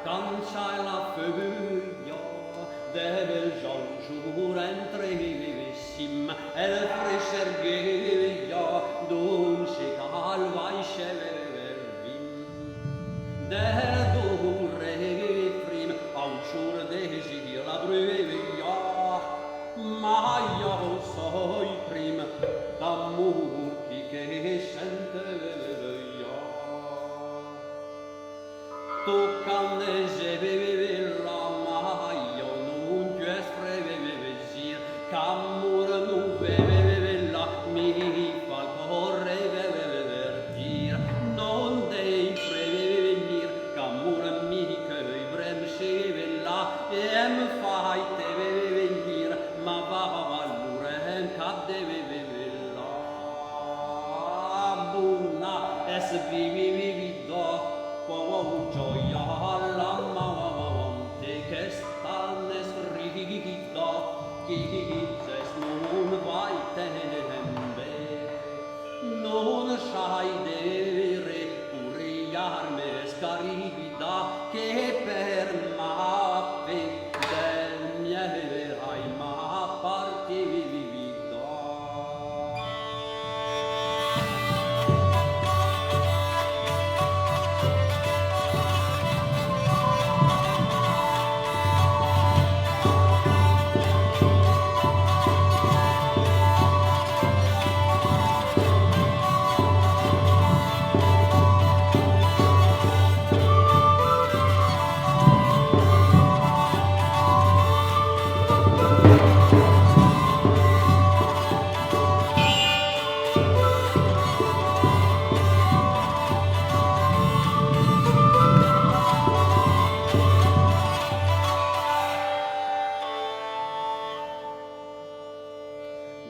cança la feuille des belles jours entresim, el frischergeia dulce calvaische vervim. Der dure frim auschur desir la brueia, ma io soi prim d'amor che senteia. Toccane la ma io non più esprevesir, qu'amor non vevela mi fa correre vertir, non dei prevenir, qu'amor mi che bremsevela e mi fai te venir, ma va valure cadde vevela. Buna es vivi do gioia alla mamante che stannes rigido, chizes non vai tembe, non sai dere puriarme scarida che per m'affe del mie hai ma parti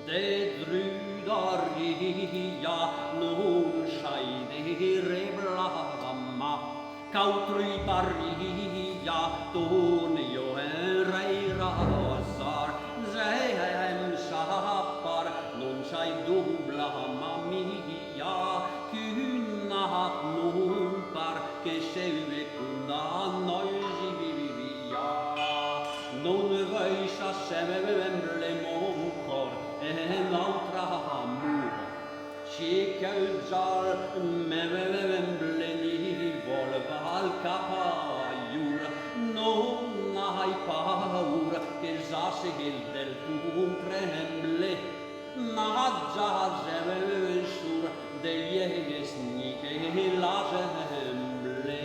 de drudaria non sceidere blama, qu'autrui paria tonio rei rasar, sem sapar non sai dubla mia, qu'una non par che se fecunda noi vivia, non veisa semble mon cor e l'altra amour, si che già me bleni volva al capaiur, non hai paura che già se del tuo tremble, ma già se sur degli esni che la semble,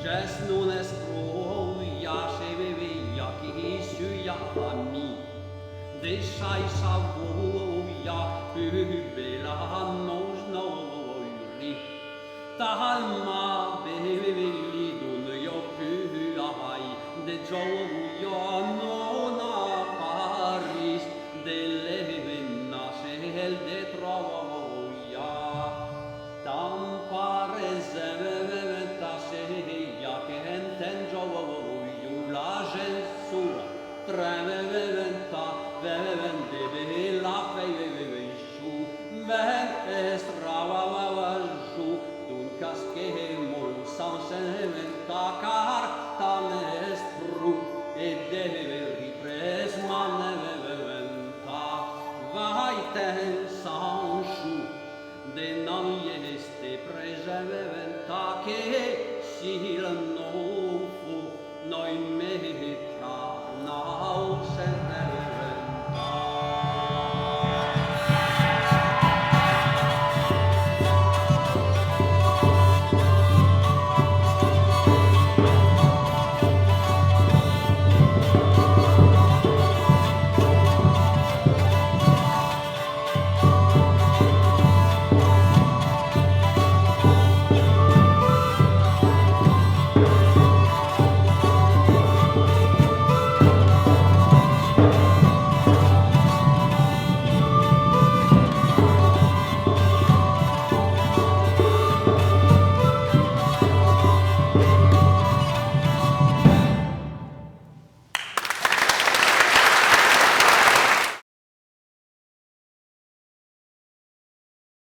ges non esproia se vevia chi suia mi, deixai savoia più bella nos noiri, talma beveli d'un io più ai, de gioia non a Paris, delle venasel de troia, tam pare seventa seia che enten gioia la gensura, tremeventa vende la fei su, vente strava su, d'un casche mol san sementa carta nestru, e deve ripres man venta, vai ten san su, de non este preseventa che si il non fu, noi me